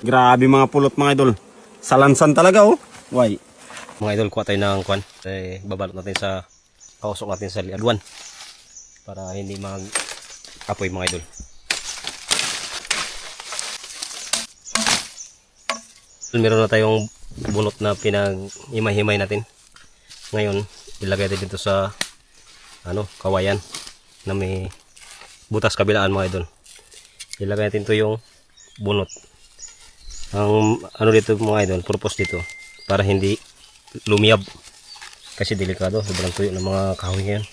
Grabe mga pulot mga idol. Salansan talaga oh. Why? Mga idol, kuha tayo ng kwan. Babalot natin sa, kausok natin sa liadwan. Para hindi mag-apoy mga idol. Meron na tayong bunot na pinag-himay-himay natin. Ngayon, ilagay natin dito sa kawayan na may butas kabilaan mga idol. Ilagay natin to yung bunot. Ang dito mga idol, purpose dito para hindi lumiyab. Kasi delikado, sobrang tuyo ng mga kahoy ngayon.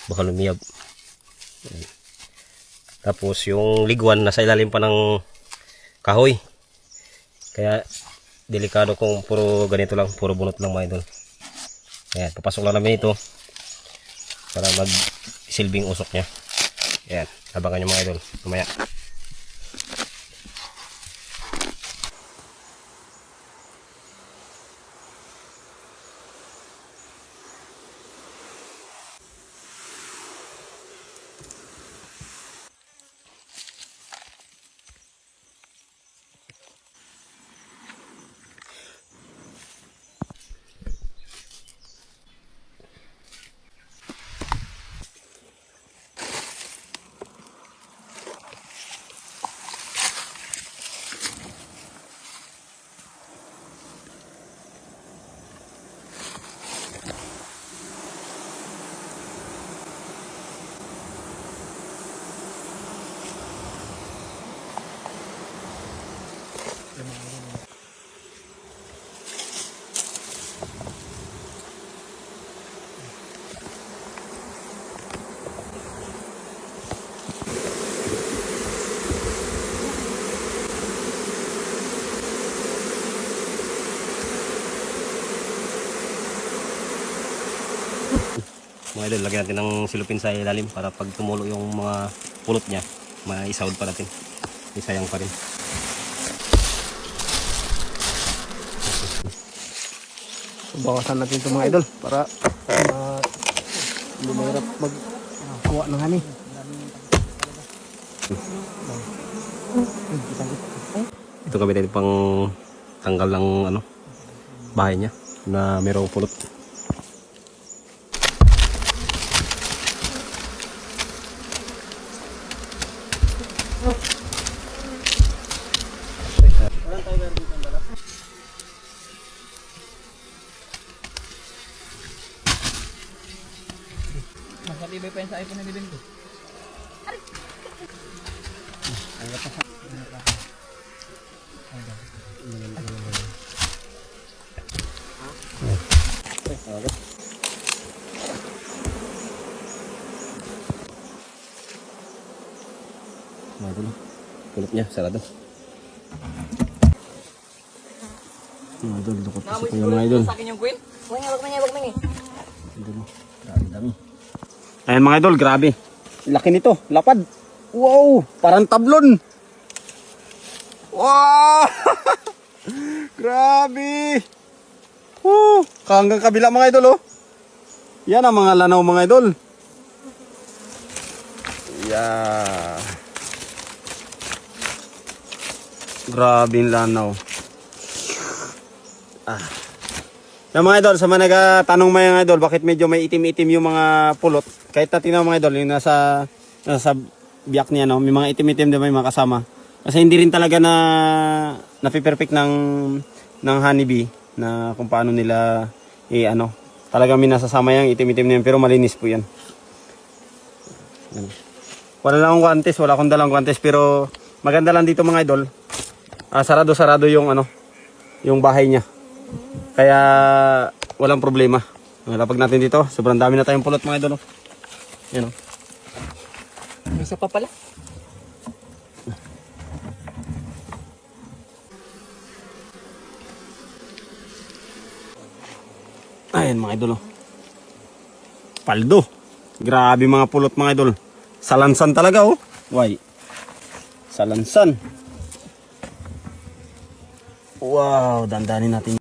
Baka lumiyab. Tapos yung ligwan nasa ilalim pa ng kahoy. Kaya delikado kung puro ganito lang, puro bunot lang mga idol. Ayan, papasok lang namin ito para mag-silbing usok niya. Ayan, abangan nyo mga idol mamaya. Mga idol, lagyan natin ng silupin sa ilalim para pag tumulo yung mga pulot niya, maisahod pa natin. Isayang pa rin. Bawasan natin ito mga idol para hindi mahirap magkuha ng hani. Ito kami tayo pang tanggal ng bahay niya na mayroong pulot. Masatibay pa yan sa iPhone na bibin ko. Mga idol, pulot niya, sarado. Mga idol, lukot kasi po yung mga idol. Sa akin yung queen? Wag man eh. Dami. Ayan mga idol, grabe. Laki nito, lapad. Wow, parang tablon. Wow! Grabe. Hanggang kabila mga idol oh. Yan ang mga lanaw mga idol. Yeah. Grabe yung lanaw. Yung mga idol, sa mga nagtatanong mga idol, bakit medyo may itim-itim yung mga pulot? Kahit natin mga idol, yung nasa biyak niya, may mga itim-itim din may mga kasama. Kasi hindi rin talaga napiperfect ng honeybee na kung paano nila talagang minasasama yung itim-itim niyan, pero malinis po yan. Wala lang akong guantes, wala akong dalang guantes, pero maganda lang dito mga idol. Sarado-sarado yung yung bahay niya. Kaya walang problema. Lapag natin dito, sobrang dami na tayong pulot mga idol. Yan oh. May isa pa pala. Ayan mga idol oh. Paldo. Grabe mga pulot mga idol. Salansan talaga oh. Why? Salansan. Wow, dandanin natin.